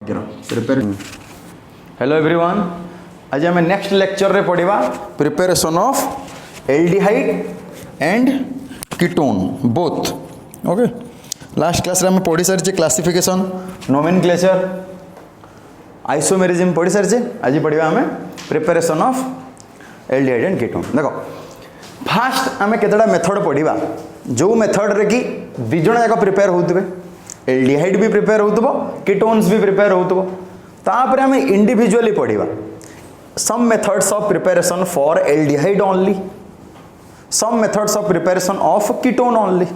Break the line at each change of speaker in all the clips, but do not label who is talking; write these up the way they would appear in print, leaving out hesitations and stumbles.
Prepare hello everyone आज आम next lecture रे पढ़ा preparation of aldehyde and ketone both okay last class रे हम पढ़ी सारी क्लासिफिकेशन नोमेनक्लेचर आइसोमेरिज्म पढ़ी सारी आज पढ़ा आम preparation of aldehyde and ketone देखो फास्ट आम केतटा मेथड पढ़ा जो मेथड रे कि दिज जाक प्रिपेयर होते एल्डिहाइड भी प्रिपेयर होतबो कीटोन्स भी प्रिपेयर होतबो तापर हमें इंडिविजुअली पढ़िबा some methods of preparation for aldehyde only some methods of preparation of ketone only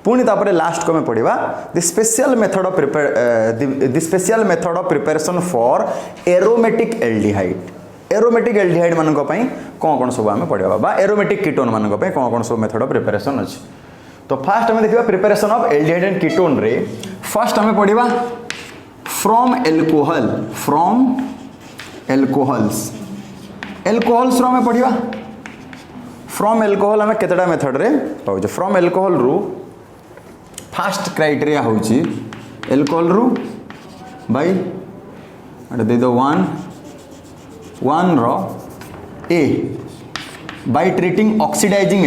पुणी तापर लास्ट को में पढ़िबा the special method of the special method of preparation for aromatic aldehyde मान पई कौन सब आम पढ़िबा बा एरोमेटिक कीटोन मान पई कौन सब मेथड ऑफ प्रिपरेशन अछि तो फास्ट हमें देखा preparation of aldehyde and ketone रे फर्स्ट हमें पढ़ा फ्रॉम एल्कोहल्स रो हमें पढ़ा फ्रॉम एल्कोहल हमें केतटा मेथड रे पाउछ फ्रॉम एल्कोहल रु फास्ट क्राइटेरिया होची एल्कोहल रु बाय दे दो वन रो ए बाय ट्रीटिंग ऑक्सीडाइजिंग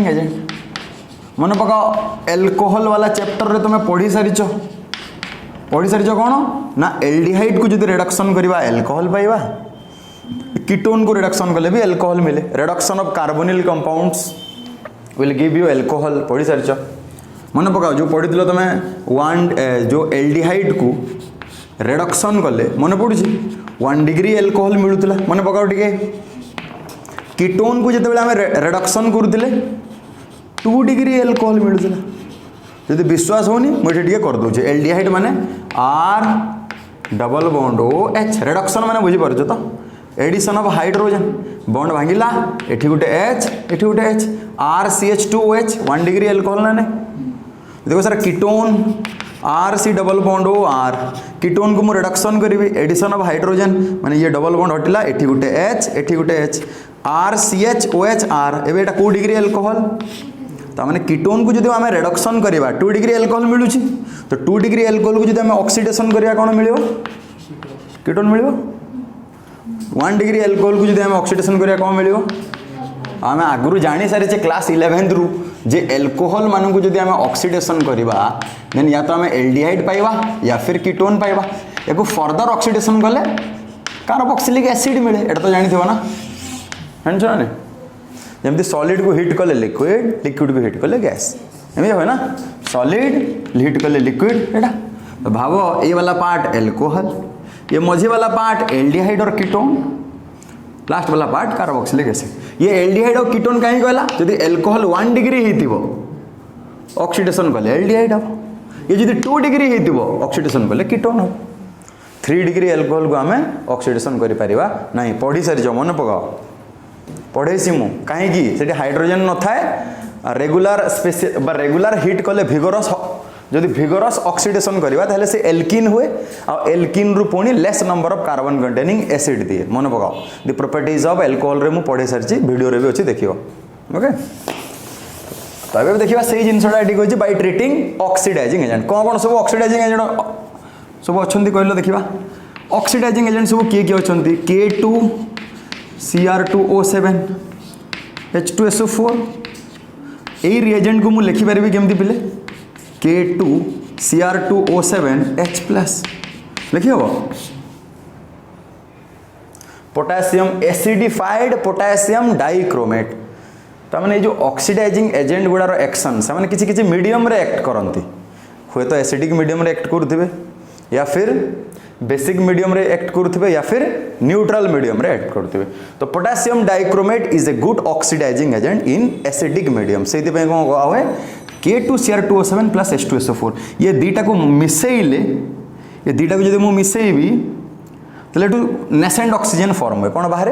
एजेंट मन पक एल्कोहल वाला चैप्टर रे तुम्हें पढ़ी सारी कौन ना एल्डिहाइड को जो रिडक्शन करवा एल्कोहल पाइबा कीटोन को रिडक्शन कले भी एल्कोहल मिले reduction of carbonyl compounds will give you alcohol पढ़ी सारी मन पकाओ जो पढ़ी तुम्हें जो एल्डिहाइड को रिडक्शन कले मन पड़ू 1 डिग्री एल्कोहल मिलूला मन पकाओ टिके कीटोन को जिते आम रिडक्शन करुले 2 डिग्री एल्कोहल मिलूला जब विश्वास होनी मुझे टे कर दूचे एल्डिहाइड माने R double bond O H reduction माने बुझीपार तो एडिशन ऑफ हाइड्रोजन बॉन्ड भांगिला एठी गोटे H R C H 2 O H 1 degree alcohol ना देखो sir ketone R C double bond O R ketone को मुझे रिडक्शन करी एडिशन ऑफ हाइड्रोजन माने ये डबल बॉन्ड हटिला एठी गोटे H R C H O H R एबे एटा को डिग्री एल्कोहल तो मैंने कीटोन को जो आम रिडक्शन करवा 2 डिग्री एल्कोहल मिलूँ तो 2 डिग्री एल्कोहल को जो आम ऑक्सीडेशन करवा कौन मिल कीटोन मिल 1 डिग्री एल्कोहल को जो आम ऑक्सीडेशन करवा कौन मिल आम आगु जानी सारी क्लास 11 रु जे एल्कोहल मान को जो आम ऑक्सीडेशन करवा देन या तो आम एल्डिहाइड पाइबा या फिर कीटोन पाइबा या फर्दर ऑक्सीडेशन कले कार्बोक्सिलिक एसिड मिले एटा तो जानी थो ना जानछ ना जमती सॉलिड को हिट कले लिक्विड को हिट कले गैस एमती हुए ना सॉलिड हिट कले लिक्विड एटा तो भाव ये वाला पार्ट एल्कोहल ये मझी वाला पार्ट एल्डिहाइड और कीटोन लास्ट वाला पार्ट कार्बोक्सिलिक एसिड ये एल्डिहाइड और कीटोन कहीं कहला जदि एल्कोहल 1 डिग्री होइतिबो ऑक्सीडेशन कले एल्डिहाइड हम ये जदि 2 डिग्री होइतिबो ऑक्सीडेशन कले कीटोन हम 3 डिग्री एल्कोहल को आम ऑक्सीडेशन करि परिबा नहीं पढ़ी सारी मन पकाओ पढ़ेसी मु कहीं हाइड्रोजन न थाए रेगुलर हिट कले भिगोरस जदि भिगोरस ऑक्सीडेशन करवा ताहले से एल्किन हुए आ एल्किन रु पुणी less number of carbon containing acid दिए मन पकाओ द प्रॉपर्टीज ऑफ एल्कोहल रे मु पढ़े सारी वीडियो रे भी अच्छी देखियो ओके तो अबे देखिबा सेही जिनसटा एटी कहछि बाय ट्रीटिंग ऑक्सीडाइजिंग एजेंट कौन सब ऑक्सीडाइजिंग एजेंट सब अछंती कहलो देखिबा ऑक्सीडाइजिंग एजेंट सब किए अछंती K2 Cr2O7 H2SO4 यही रिएजेंट को मुझे लिखिपारि केमती पिले K2 Cr2O7 H+ लिखी हम पोटासियम एसिडिफाइड पोटासियम डाइक्रोमेट तमाने जो ऑक्सीडाइजिंग एजेंट गुड़ार एक्शन से किसी किसी मीडियम रे एक्ट करती हुए तो एसिडिक मीडियम रे एक्ट करुवे या फिर बेसिक मीडियम रे एक्ट करुवे या फिर न्यूट्रल मीडियम रे एक्ट करुवे तो potassium dichromate is a good oxidizing agent in acidic medium से कौन कहा हुए K2 Cr2O7 प्लस H2SO4 ये दीटा को मिसेले ये दीटा को जो मुझे मिसेबी तो नेसेंट ऑक्सीजन फॉर्म हुए कौन बाहर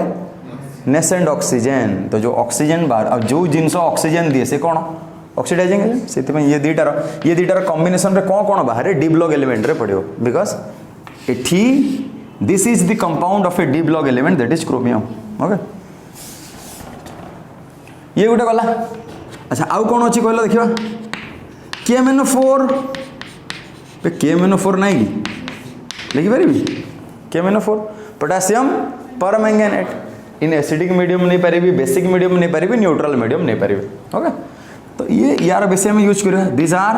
नेसेंट ऑक्सीजन तो जो ऑक्सीजन बाहर अब जो जिनस ऑक्सीजन दिए से कौन ऑक्सीडाइजिंग एजेंट से ये दीटार कॉम्बिनेशन रे कौन बाहर डी ब्लॉक एलिमेंट रे पड़ो बिकॉज एठी this is the compound of A D block element that is chromium okay ये गोटे गला अच्छा आउ कौन अच्छी कहल देखा KMnO4 KMnO4 नहीं कि लिखिपारि KMnO4 पोटासियम परमैंगनेट इन एसिडिक मीडियम नहीं पारि बेसिक मीडियम नहीं पारि न्यूट्रल मीडियम नहीं पारि ओके। तो ये यार बेसी आम यूज करिया this are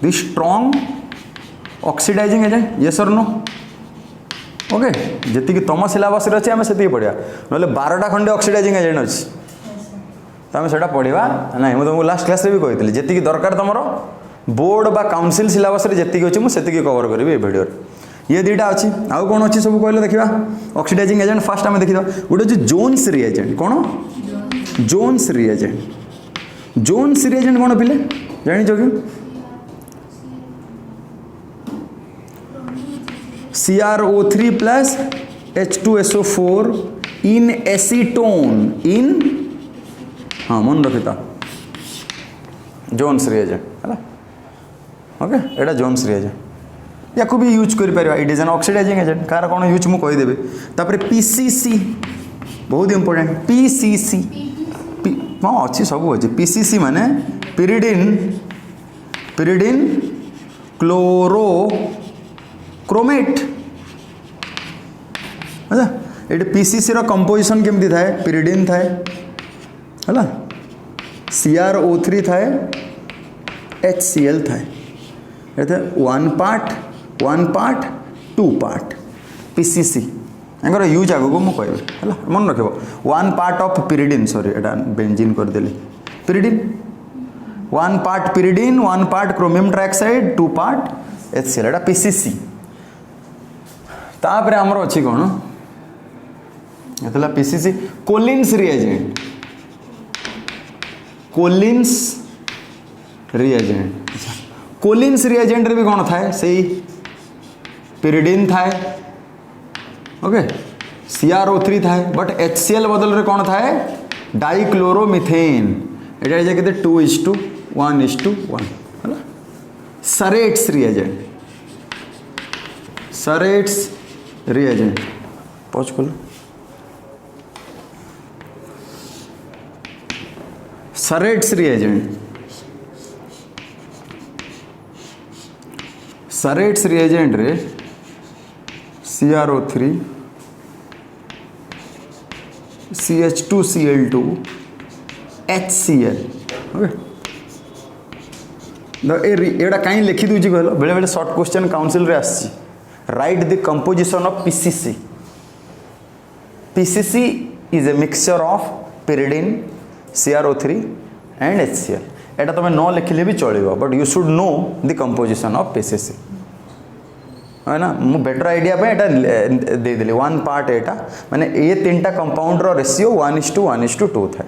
the strong oxidising agent yes और नो ओके। जी तुम सिलेबस अच्छे आम से पढ़ा ना 12टा खंडे ऑक्सीडाइजिंग एजेंट अच्छी तो आम से पढ़ा ना मुझे तुमको लास्ट क्लास भी कही जी दरकार तुम बोर्ड बा काउंसिल सिलेबस जी अच्छी मुझे कवर करी ये वीडियो ये दुटा अच्छी आउ कौन अच्छी सब कहले देखा ऑक्सीडाइजिंग एजेंट फास्ट आम देखा गोटे अच्छे जोन्स रिएजेंट कौन जोन्स रिएजेंट जोन्स रिएजेंट कौन पिले जान कि CrO3 plus H2SO4 in acetone in हाँ मन रखिता जोन्स रिएजेंट है ओके एटा जोन्स रिएजेंट या को भी यूज कर पारिबा it is an oxidizing agent कार कौन यूज मु कहि देबे तापर PCC बहुत इंपोर्टेंट PCC हाँ अच्छी सब अच्छे PCC माने pyridine क्लोरो क्रोमेट अच्छा ये PCC रो कंपोजिशन केमती थाए pyridine थाए है CrO3 थाए HCl थाए ये 1 part 2 part PCC anchor use आगो को मुझे कहबे है मन रखो 1 part of pyridine sorry Etah benzene कर देली pyridine 1 part pyridine 1 part chromium trioxide 2 part HCl एटा PCC तापर आमर अच्छी कौन ये PCC Collins reagent Collins reagent रे भी कौन थाए सही pyridine थाए ओके CrO3 थाए बट HCl बदल रे कौन थाए डाइक्लोरोमिथेन एटा जे केते 2:1:1 है सरेट्स रिएजेंट पहुँच खोलो सरेट्स रिएजेंट रे CrO3 CH2Cl2 HCl ओके एटा कहीं लिखी दूची कहल बेले बेले शॉर्ट क्वेश्चन काउंसिल रे आसी right the composition of PCC PCC is a mixture of pyridine CrO3 and HCl एटा तुम न लिखिले भी चलो but you should know the composition of PCC है ना मु बेटर आइडिया पे एटा दे देली 1 part एटा माने ये तीनटा कंपाउंड रो रेशियो 1:1:2 था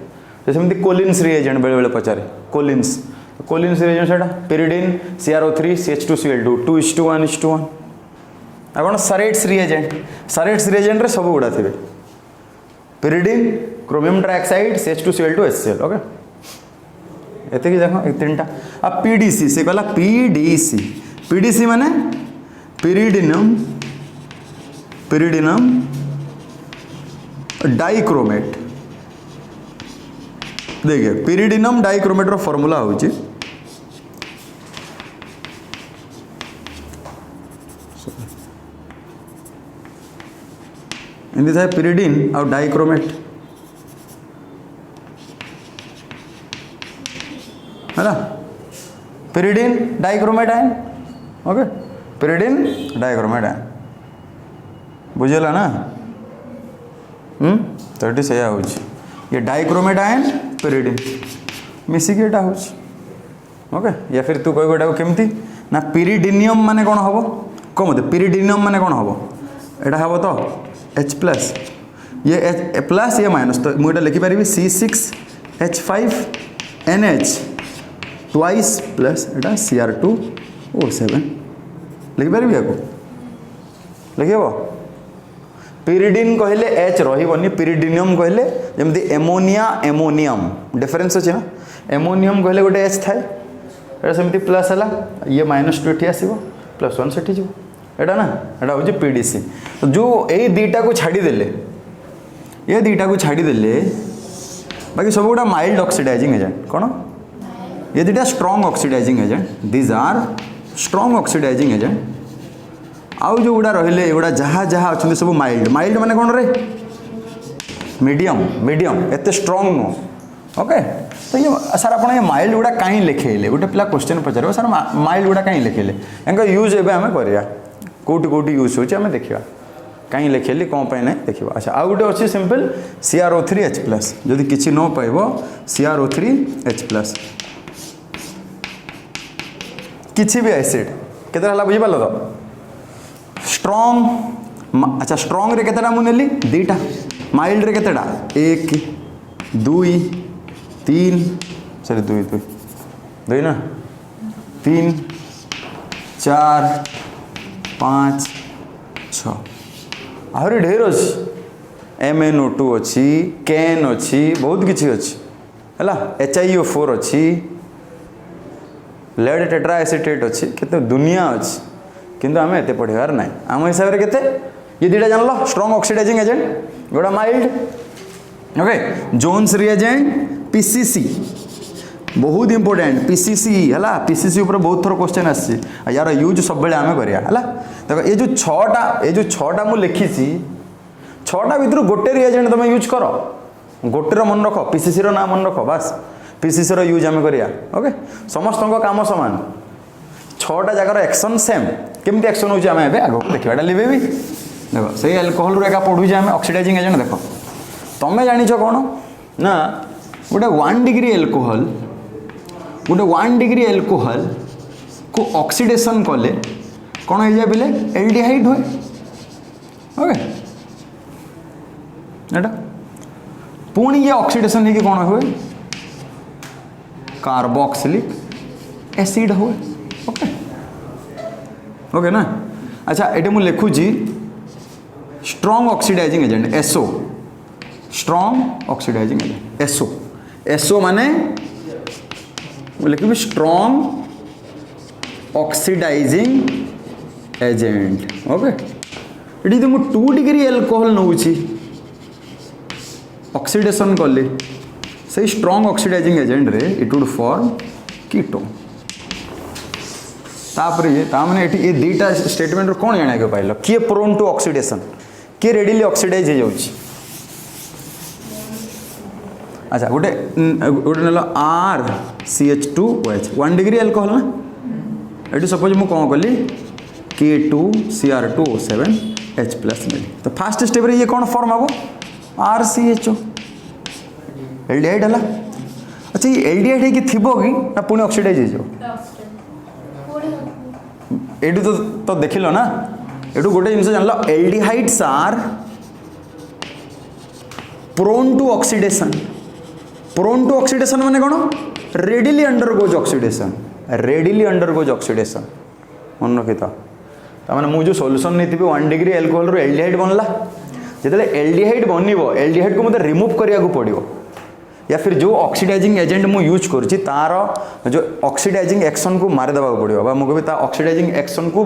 जैसे कोलिन्स रिएजेंट बेले बेले पचारे कोलिन्स रिएजेंट सेटा pyridine CrO3 CH2Cl2 2:1:1 आ कौन सरेट्स रिएजेंट रे सब गुड़ा थे pyridine chromium trioxide CH2Cl2 HCl okay एते की देखो एक तीनटा अब PDC से कहला PDC माने pyridinum डाइक्रोमेट देखिए pyridinum डाइक्रोमेट रो फार्मूला होची इनदी था pyridine और डाइक्रोमेट है ना pyridine dichromate ion okay pyridine dichromate ion बुझेला ना तो ये सही होची ये डाइक्रोमेट आयन pyridine मिसिक एटा होची ओके या फिर तू कोई गोटा केमती ना pyridinium माने कौन हबो कम दे pyridinium माने कौन हबो एटा हबो तो H+ ये प्लस ये माइनस तो मुझे लिखि पारि C6H5NH twice plus iota Cr2O7 लिखि पारि को लिखेबो pyridine कहले H रहिबनी pyridinium कहले जेमती एमोनियम डिफरेंस अछि ना एमोनियम कहले गोटे H थाए एटा सेमती प्लस हला ये -2 एठी आसीबो +1 सेठी जिवो एटा ना एटा हो PDC तो जो ए दीटा को छाड़ी देले बाकी सब गुड़ा माइल्ड ऑक्सीडाइजिंग एजेंट कौन ये दीटा strong oxidising agent these are strong oxidising agent आउ जो गुड़ा रहिले एगुड़ा जहाँ जहाँ अच्छा सब माइल्ड माइल्ड माने कौन रे मीडियम मीडियम एत स्ट्रॉन्ग नुह ओके तो ये सर आप ये माइल्ड गुड़ा कहीं लिखेले गोटे पिला क्वेश्चन पचार सर माइल्ड गुड़ा कहीं लिखेले एंक यूज एवं आम करा कौटी कौटी यूज होमें देखा कहीं लिखेली कौन पे नहीं देखा अच्छा आउ गोटे अच्छी सिंपल CrO3H+ जदि किसी न पाइब CrO3H+ किसी भी एसिड केते बुझीपाल तो स्ट्रॉन्ग अच्छा स्ट्रॉन्ग रे केतेटा मु नेली दीटा माइल्ड रे केतेटा 1 2 3 सॉरी 2 ना 3 4 5 6 आहरी ढेर अच्छी MnO2 अच्छी कैन अच्छी बहुत किसी अच्छी है HiO4 अच्छी लेड टेट्रा एसीटेट अच्छी केते दुनिया अच्छी किंतु आम एत पढ़ार ना आम हिसाब से केते ये दुटा जान लो स्ट्रॉन्ग ऑक्सीडाइजिंग एजेंट गोटा mild okay Jones reagent PCC बहुत इंपोर्टेंट PCC है PCC ऊपर बहुत थर क्वेश्चन आसी यार यूज सब बेले आम करिया है देखो ये जो छटा मुझे लिखी छटा भर गोटे रिएजेंट तुम यूज कर गोटे मन रख PCC रो ना मन रख बस PCC रो यूज आम करिया ओके समस्त काम सामान छटा जगार एक्शन सेम केमती एक्शन होची आम आगे देखा लिखे भी देखो से एल्कोहल रू एका पढ़ुचे आम ऑक्सीडाइजिंग एजेंट देख तुम्हें जानिछ कौन ना गोटे 1 डिग्री एल्कोहल गोटे 1 डिग्री एल्कोहल को ऑक्सीडेशन कले कौन हो जाए बोले एल्डिहाइड हुए ओके एटा पुणी ये ऑक्सीडेशन है कि कौन हुए कार्बोक्सिलिक एसिड हुए ओके ओके ना अच्छा ये मुझे लिखुची strong oxidising agent SO strong oxidising agent SO माने लिखी स्ट्रॉन्ग ऑक्सीडाइजिंग एजेंट ओके ये तो 2 डिग्री एल्कोहल नौची ऑक्सीडेशन कले से स्ट्रॉन्ग ऑक्सीडाइजिंग एजेंट रे इट वुड फॉर्म कीटोन तापर ये तामने ये दीटा स्टेटमेंट कौन जाना पाइल किए प्रोन टू ऑक्सीडेशन किए रेडिली ऑक्सीडाइज हो जाउची अच्छा गोटे गोटे नेल RCH2OH 1 डिग्री एल्कोहल ना ये सपोज मुझे कौन कली K2Cr2O7H+ नेली तो फास्ट स्टेप रे ये कौन फॉर्म हम RCHO एल्डिहाइड है अच्छा ये एल्डिहाइड है थी कि ना पुणी ऑक्सीडाइज हो एटू तो देख लो ना एटू गोटे जिन जान लो aldehydes are prone to oxidation माने कौन रेडिली अंडरगोज ऑक्सीडेशन मन रखी तो मैंने मुझे सोल्यूशन नहीं थी 1 डिग्री एल्कोहल रू एल्डिहाइड बनला जिते एल्डिहाइड बनब एल्डिहाइड को मतलब रिमूव करिया को पड़ो या फिर जो ऑक्सीडाइजिंग एजेंट मु यूज करुच्ची तार जो ऑक्सीडाइजिंग एक्शन को मारिदेवा पड़ो मुझे ता ऑक्सीडाइजिंग एक्शन को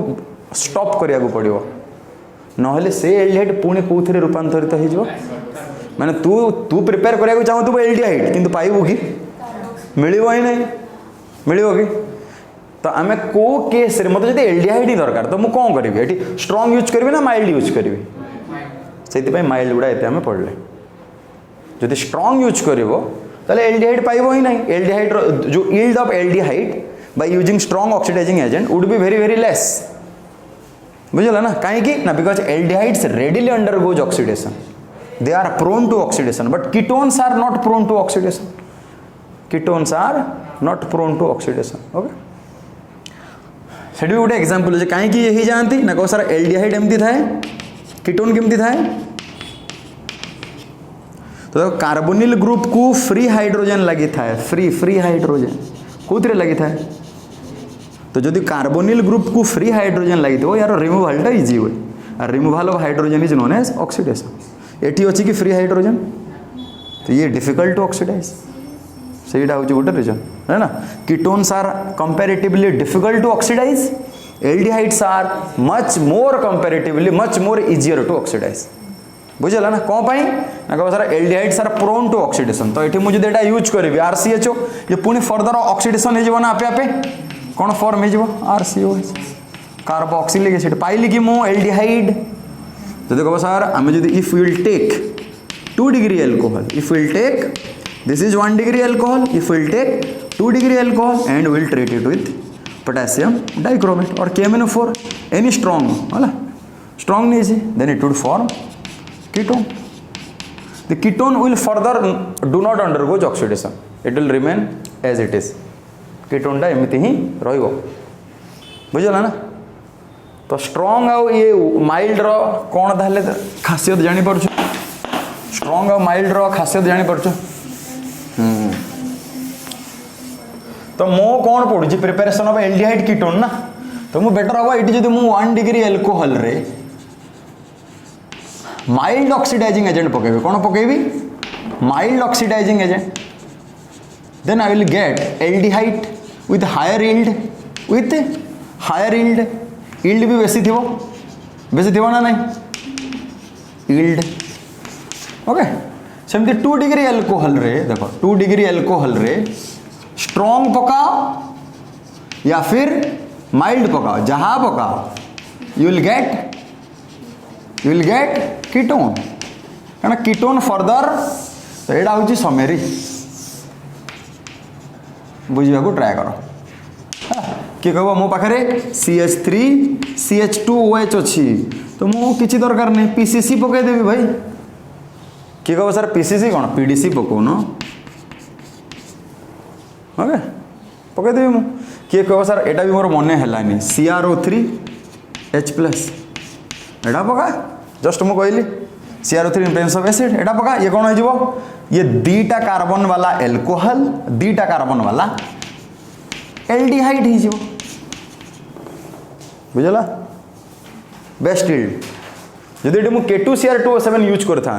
स्टॉप करिया को पड़ो नहले से एल्डिहाइड पुणी कौन रूपांतरित हो माने तू प्रिपेयर करिया चाहू एल्डिहाइड किंतु पाइबू कि मिलिबो ही नहीं मिलिबो कि तो आम को केस रे मतलब जब एल्डिहाइड ही दरकार तो मुझे कौन करी ये स्ट्रॉन्ग यूज करी ना माइल्ड यूज करी से माइल्ड गुड़ा ये पढ़ले जदि स्ट्रॉन्ग यूज कर एल्डिहाइड पाइब ही नहीं एल्डिहाइड जो yield of aldehyde by using strong oxidising agent would be very very less बुझल ना कहीं ना because aldehydes readily undergoes oxidation they are prone to oxidation but ketones are not prone to oxidation okay सेठी गोटे example है कहीं यही जानती ना कौ सारा एल्डिहाइड एमती थाए कीटोन केमती थाए तो कार्बोनिल ग्रुप को फ्री हाइड्रोजन लगी था फ्री हाइड्रोजन कौन लगी था तो जदि कार्बोनिल ग्रुप को फ्री हाइड्रोजन लगी थो यार रिमूवाल इजी हुए removal of hydrogen is known as oxidation एटी अच्छी कि फ्री हाइड्रोजन तो ये डिफिकल्ट टू ऑक्सीडाइज सहीटा हूँ गोटे रीजन है ना ketones are comparatively difficult to oxidize aldehydes are much more comparatively much more easier to oxidize बुझेगा ना कौन पाई ना कह सारा aldehydes are prone to oxidation तो ये मुझे यूज करी RCHO ये पुणी फर्दर ऑक्सीडेशन हो आपे आपे कौन फॉर्म हो RCOH कार्बोक्सिलिक एसिड पाइली कि मु एल्डिहाइड तो देखो सर आम जो if will take 2 degree alcohol if will take this is 1 degree alcohol if will take 2 degree alcohol and will treat it with potassium dichromate or KMnO4 any strong है strong नहीं then it would form ketone the ketone will further do not undergoes oxidation it will remain as it is कीटोनटा एमती ही रहिबो बुझला ना तो strong आउ ये माइल्ड रो कौन ताहले खासियत जानी परछु स्ट्रॉन्ग आउ माइल्ड रो खासियत जानी परछु तो मो कौन पढ़ुची प्रिपरेशन ऑफ एल्डिहाइड कीटोन ना तो मु बेटर हवा इटी जदि मु 1 डिग्री एल्कोहल रे माइल्ड ऑक्सीडाइजिंग एजेंट पकेबे कौन पकेबी mild oxidizing agent then I will get aldehyde with higher yield भी बेसी थी ना नहीं यील्ड ओके सेमती 2 डिग्री एल्कोहल रे देखो 2 डिग्री एल्कोहल रे स्ट्रॉन्ग पकाओ या फिर माइल्ड पकाओ जहाँ पकाओ यू विल गेट कीटोन कहना कीटोन फर्दर तो यहाँ हूँ समेरी बुझा को ट्राए कर किए कह मो पाखे CH3 CH2OH अच्छी तो मु किसी दरकार नहीं PCC पकईदेवी भाई किए कह सर PCC कौन PDC पकाउन ओके पकईदेवी मु किए कह सर एटा भी मोर मन है CrO3H+ एटा पका जस्ट मु कहली CrO3 in presence of acid एटा पका ये कौन हो ये 2टा कार्बन वाला एल्कोहल 2टा कार्बन वाला एल्डिहाइड हो बुझला बेस्ट यील्ड जदि मु K2Cr2O7 यूज करता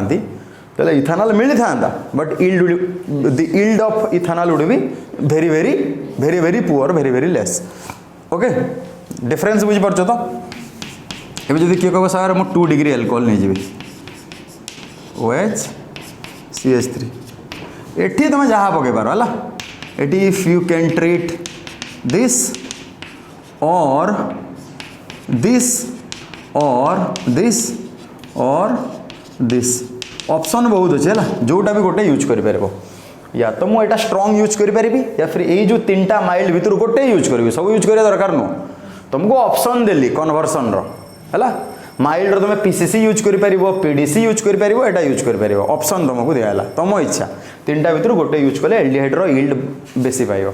तो इथानल मिली था but yield of ethanol would be very very very very poor very very less okay difference बुझी पारछ तो एबे जदि किए कह सर मु 2 डिग्री एल्कोहल नहीं जीवी OH CH3 एठी तुम जहाँ पके पार है eighty if you can treat this और दिस और दिस और दिस ऑप्शन बहुत अच्छे है जोटा भी गोटे यूज कर या तो मुझे यहाँ स्ट्रॉन्ग यूज करी या फिर ये जो 3टा माइल्ड भितर गोटे यूज करी सब यूज करिया दरकार नुह तुमको ऑप्शन देली कन्वर्सन है माइल्ड तुम PCC यूज कर PDC यूज कर एटा यूज कर ऑप्शन तुमको दिगला तुम इच्छा 3टा भितर गोटे यूज कले एल्डिहाइड यील्ड बेसी पाइब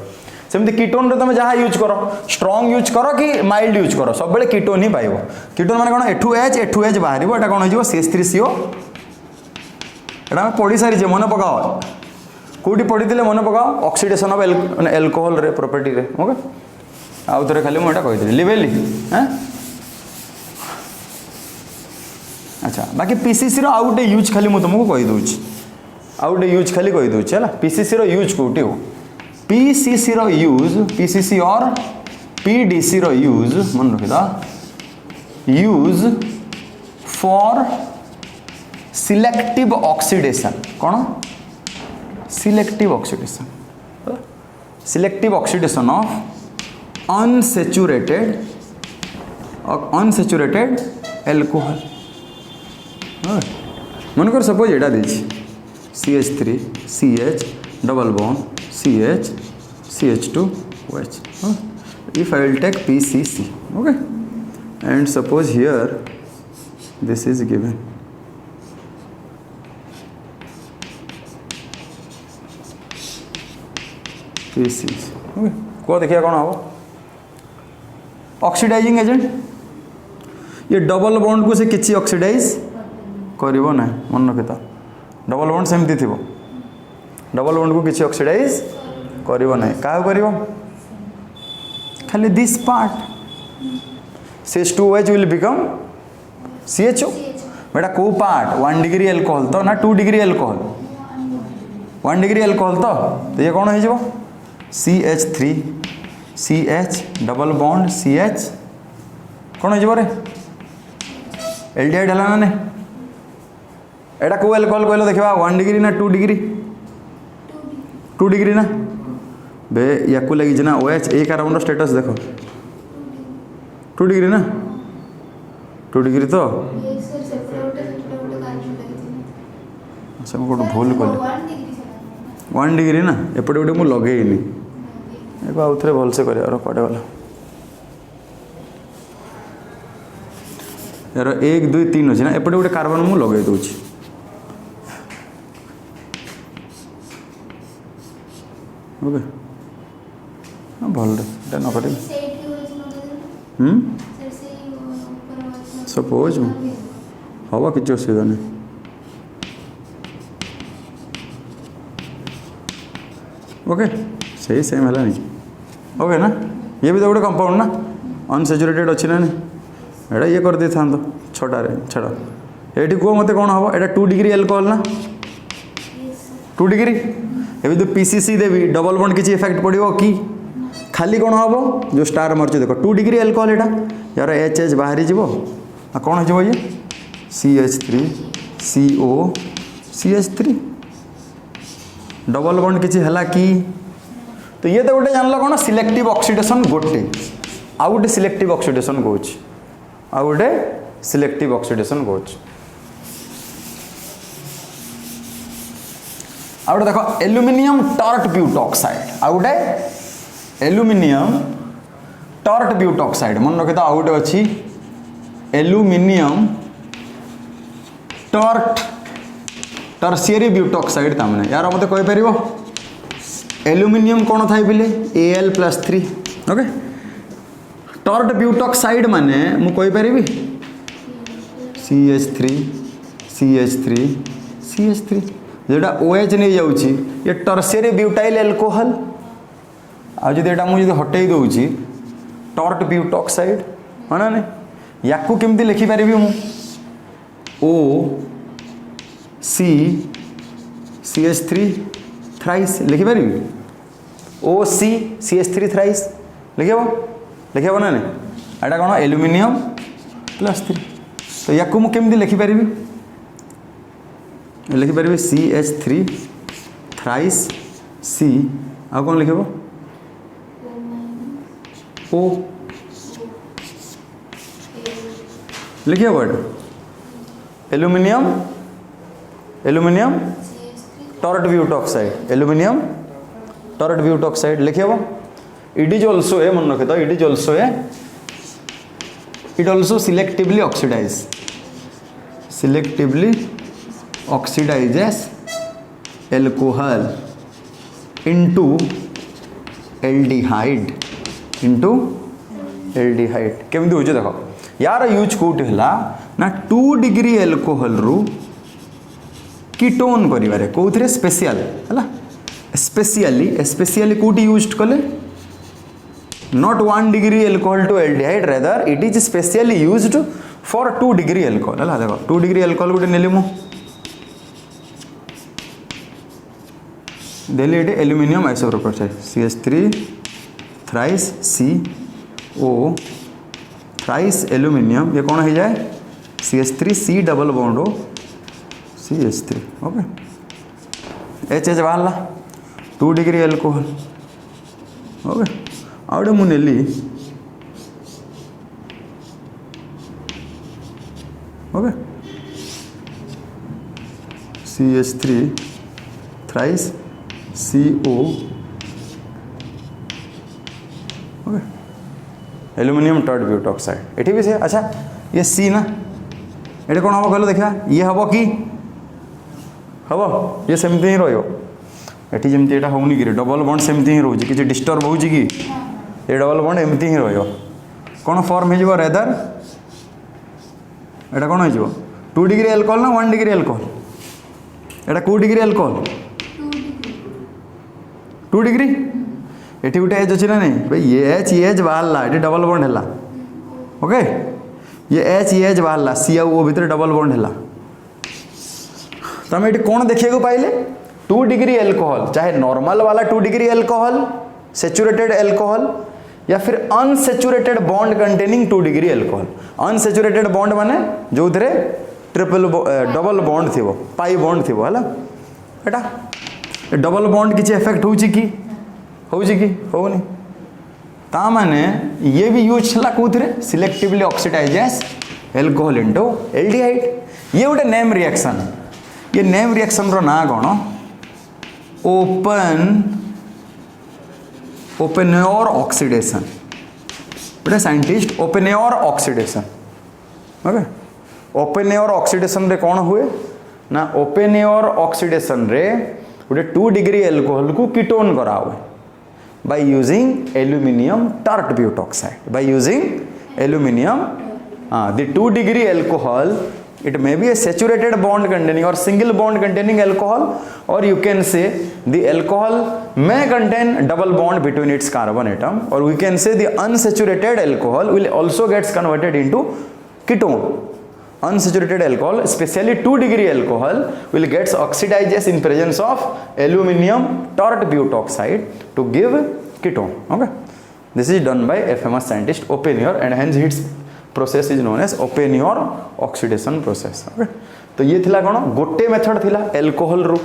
सेमती कीटोन तुम जहाँ यूज कर स्ट्रॉन्ग यूज कर कि माइल्ड यूज कर सब बेले कीटोन ही पाइब कीटोन माने कौन H2H बाहर एटा कौन हो CH3CO एटा आम पढ़ी सारी मन पकाओ कौटी पढ़ी मन पकाओ ऑक्सीडेशन ऑफ एल्कोहल रे प्रॉपर्टी रे ओके आउ थे खाली मुझे कही लिवेली हाँ अच्छा बाकी PCC रो आउटे यूज खाली मुझे तुमको कही दूँ आउटे यूज खाली कही दूँ है PCC रो यूज कौटी हो PCC रो यूज PCC और PDC रो यूज मन रखिदा यूज फॉर सिलेक्टिव ऑक्सीडेशन कौन selective oxidation of unsaturated alcohol मनकर सपोज एटा देछि CH3 CH double bond CH CH2OH if I will take PCC okay and suppose here this is given PCC okay को देखिए कौन हो ऑक्सीडाइजिंग एजेंट ये double bond को से किसी ऑक्सीडाइज करिवो ना मन रखिता डबल बॉन्ड सेमती थी डबल बॉन्ड को किसी ऑक्सीडाइज करिवो ना क्या करिवो खाली this part CH2OH will become CHO बेटा को पार्ट 1 डिग्री एल्कोहल तो ना 2 डिग्री एल्कोहल 1 डिग्री एल्कोहल तो ये कौन हो CH3 CH double bond CH कौन हो एल्डिहाइड है ना नहीं एटा को एल्कोहल कहलो देखा 1 डिग्री ना 2 डिग्री 2 डिग्री ना बे या लगी ना ओ एच ए कार्बन स्टेटस देख 2 डिग्री ना 2 डिग्री तो अच्छा मुझे भूल कल 1 डिग्री ना एपटे गोटे मुझे लगेनी एक आउ थे भलसे कर कटे गला यार 1 2 3 अच्छे ना एपटे गोटे कार्बन मुझे लगे दूसरी ओके भल न कटे सपोज हम किसी असुविधा नहीं ओके सही सेम है नहीं ओके ना ये भी तो गोटे कंपाउंड ना अनसेचुरेटेड अच्छी ना नहीं एटा ये कर दे था छटारे छाड़ ये कह मत कौन हम एटा 2 डिग्री एल्कोहल ना 2 डिग्री ये तो पीसीसी देवी डबल बॉन्ड किसी इफेक्ट पड़ो कि खाली कौन हम जो स्टार मार्च देख 2 डिग्री एल्कोहल एटा यार एच एच बाहरी जीव आ कौन हो ये CH3 CO CH3 double bond किसी है कि तो ये तो गोटे जान कौन सिलेक्टिव ऑक्सीडेशन गोटे आउ गोटे सिलेक्टिव ऑक्सीडेशन कौच आउ गोटे सिलेक्टिव ऑक्सीडेशन कौच आउ गोटे देख एल्युमिनियम टॉर्ट ब्यूटॉक्साइड आउ गोटे एल्युमिनियम टॉर्ट ब्यूटॉक्साइड मन रखी आउ गोटे अच्छी एल्युमिनियम टॉर्ट टर्सियरी ब्यूटॉक्साइड तामने यार मत कहि परिबो एल्युमिनियम कौन थाई बिले Al+3 ओके टॉर्ट ब्यूटॉक्साइड माने मु कहि परिबी CH3 CH3 CH3 जेटा OH नहीं जाउची ये टर्सियरी ब्यूटाइल एल्कोहल आ जदि एटा मु जदि हटै दउची टॉर्ट ब्यूटॉक्साइड माने ने याकू केमती लिखि परिबी मु O C CH3 थ्राइस लिखिपारि OC CH3 थ्राइस लिखे ना नहीं एटा कौन एल्युमिनियम +3 तो या केमती लिखिपारि लिखिपारि CH3 थ्राइस C आ कौन लिख O लिखे aluminium aluminium tert butoxide aluminium tert butoxide लिखे इट इज ऑल्सो ए मन रखे तो it is also a it also selectively oxidizes alcohol into aldehyde केमती हो देख यार यूज कौट है ना 2 डिग्री एल्कोहल रु कीटोन करिवारे कोथरे स्पेशल है स्पेशली कौटी यूज कले not 1 degree alcohol to aldehyde rather it is specially used for 2 degree alcohol है देख 2 डिग्री एल्कोहल गोटे नेली मु देली ये aluminium isopropyl CH3 thrice CO thrice aluminium ये कौन हो जाए CH3 C डबल बॉन्ड हो CH3 ओके एच बाहर 2 डिग्री एल्कोहल ओके आउटे मु नेली okay CH3 thrice CO okay aluminium tert butoxide एठी भी से अच्छा ये C ना ये कौन हम कहलो देखा ये हम कि हम ये सेमती ही रही जमी यहाँ होनी कि डबल बॉन्ड सेमती ही रोचे किसी डिस्टर्ब हो कि ये डबल बॉन्ड एमती ही रही कौन फॉर्म हो रेदर एटा कौन हो 2 डिग्री एल्कोहल ना 1 डिग्री एल्कोहल एटा 2 डिग्री एल्कोहल 2 डिग्री ये गोटे एच अच्छी ना नहीं भाई ये एच बाहर ये डबल बॉन्ड है ओके ये एच बाहर सी आउ ओ भितर डबल बॉन्ड है तुम ये कौन देखा पाइले 2 डिग्री एल्कोहल चाहे नॉर्मल वाला 2 डिग्री एल्कोहल सेचुरेटेड एल्कोहल या फिर unsaturated bond containing 2 degree alcohol unsaturated bond माने जो थे डबल बॉन्ड थी पाई बॉन्ड थी है एटा डबल बॉन्ड किसी इफेक्ट हो कि होउची कि होउनी ता माने ये भी यूज हला कोथरे selectively oxidizes alcohol into aldehyde ये गोटे नेम रिएक्शन ये नेम रिएक्शन रो ना कोन ओपेनयोर ऑक्सीडेशन गोटे scientist Oppenauer oxidation okay Oppenauer oxidation रे कौन हुए ना ओपेनयोर ऑक्सीडेशन रे गोटे 2 डिग्री एल्कोहल को कीटोन करा हुए by using aluminium tart butoxide by using aluminium the 2 degree alcohol it may be a saturated bond containing or single bond containing alcohol or you can say the alcohol may contain double bond between its carbon atom or we can say the unsaturated alcohol will also gets converted into ketone unsaturated alcohol especially 2 degree alcohol will gets oxidizes in presence of aluminum tert butoxide to give ketone okay this is done by a famous scientist Oppenheimer and hence its process is known as Oppenheimer oxidation process okay तो ये थिला कोन गोटे method थिला alcohol रो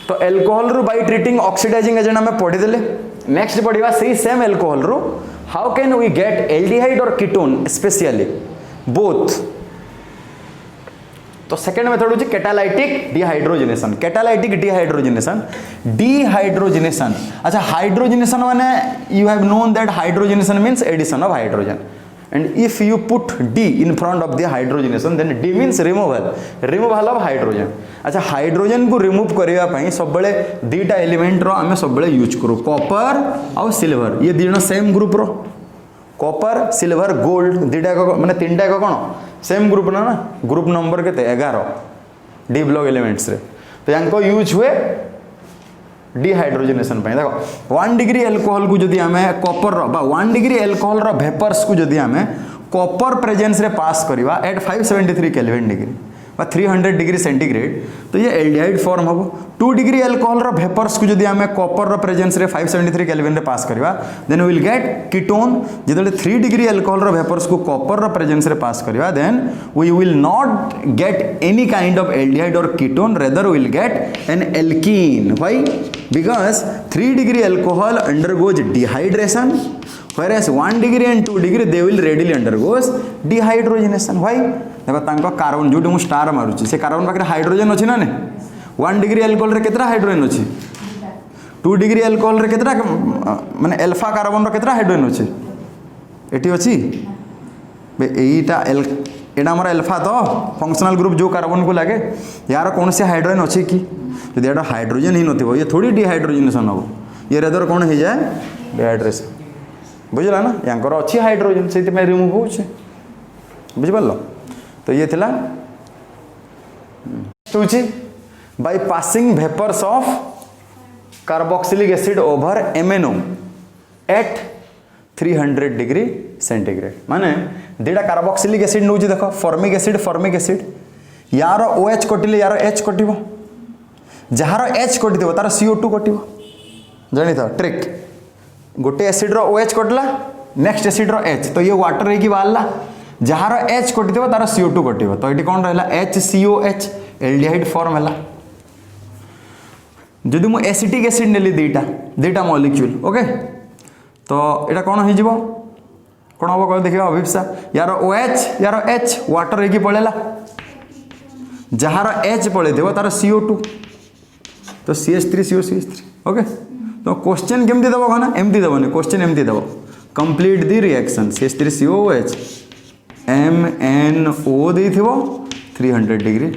तो alcohol रो by treating oxidising agent हमें पढ़ी देले नेक्स्ट पढ़िबा सेही सेम अल्कोहल रो how can we get aldehyde और कीटोन स्पेशली बोथ तो सेकंड मेथड होची कैटालाइटिक डिहाइड्रोजनेशन डिहाइड्रोजनेशन अच्छा हाइड्रोजनेशन माने you have known that hydrogenation means addition of hydrogen and if you put D in front of the hydrogenation then D means removal of hydrogen अच्छा hydrogen को remove करबा पई सब बेले दीटा element रो हमें सब बेले यूज करू कॉपर और सिल्वर ये दिनो सेम ग्रुप रो कॉपर सिल्वर गोल्ड दीटा माने तीनटा को कोन सेम ग्रुप ना ग्रुप नंबर केते 11 डी ब्लॉक एलिमेंट्स रे तो यांको यूज हुए डिहाइड्रोजनेशन पे देखो 1 डिग्री अल्कोहल को जदि हमें कॉपर रो बा 1 डिग्री अल्कोहल रो वेपर्स को जदि हमें कॉपर प्रेजेंस रे पास करवा एट 573 केल्विन डिग्री बा 300 डिग्री सेंटीग्रेड तो ये एल्डिहाइड फॉर्म हो 2 डिग्री अल्कोहल रो वेपर्स को जदि हमें कॉपर रो प्रेजेंस रे 573 केल्विन रे पास करवा then we will get ketone जदि 3 डिग्री अल्कोहल रो वेपर्स को कॉपर रो प्रेजेंस रे पास करवा then we will not get any kind of aldehyde और ketone rather we will get an alkene why because 3 degree alcohol undergoes dehydration whereas 1 degree and 2 degree they will readily undergoes dehydrogenation why देखो तांको carbon जोटी मु star मारुची से carbon पाखरे hydrogen अछि ना ने 1 degree alcohol रे केतरा हाइड्रोजन अछि 2 डिग्री अल्कोहल रे केतरा माने अल्फा कार्बन रो केतरा हाइड्रोजन अछि एटी अछि बे एटा एटा हमर अल्फा तो फंक्शनल ग्रुप जो कार्बन को लागे यार कौन से हाइड्रोजन अछि कि यदि एटा हाइड्रोजन ही नथिबो ये थोड़ी डिहाइड्रोजनेशन हो ये रेदर कौन हो जाए डिहाइड्रेशन बुझला ना यांकर अछि हाइड्रोजन सेति में रिमूव होउछे बुझ परलो तो ये थिला होउछे by passing vapours of carboxylic acid over MnO at 300 degree centigrade माने देटा कार्बोक्सिलिक एसिड नउची देखो फॉर्मिक एसिड यार OH कटिले यार H कटिबो जहार H कटिथबो तार CO2 कटिबो जानि था ट्रिक गोटे एसिड रो OH कटला नेक्स्ट एसिड रो H तो ये वाटर रे की बाहरला जहार H कटिथबो तार CO2 कटिबो तो एटी कोन रहला HCOH एल्डिहाइड फॉर्म हला जदि मु एसिटिक एसिड नेली दीटा मॉलिक्यूल ओके तो एटा कोन हो जिवो कोन हो को देखिबा अभिप्सा यार OH यार H वाटर रे की पळेला जहार H पळे देबो तार CO2 तो CH3COCH3 ओके तो क्वेश्चन केमती दबो खाना एमती दबोनी क्वेश्चन एमती दबो complete the reaction CH3COOH MnO देथिबो 300 डिग्री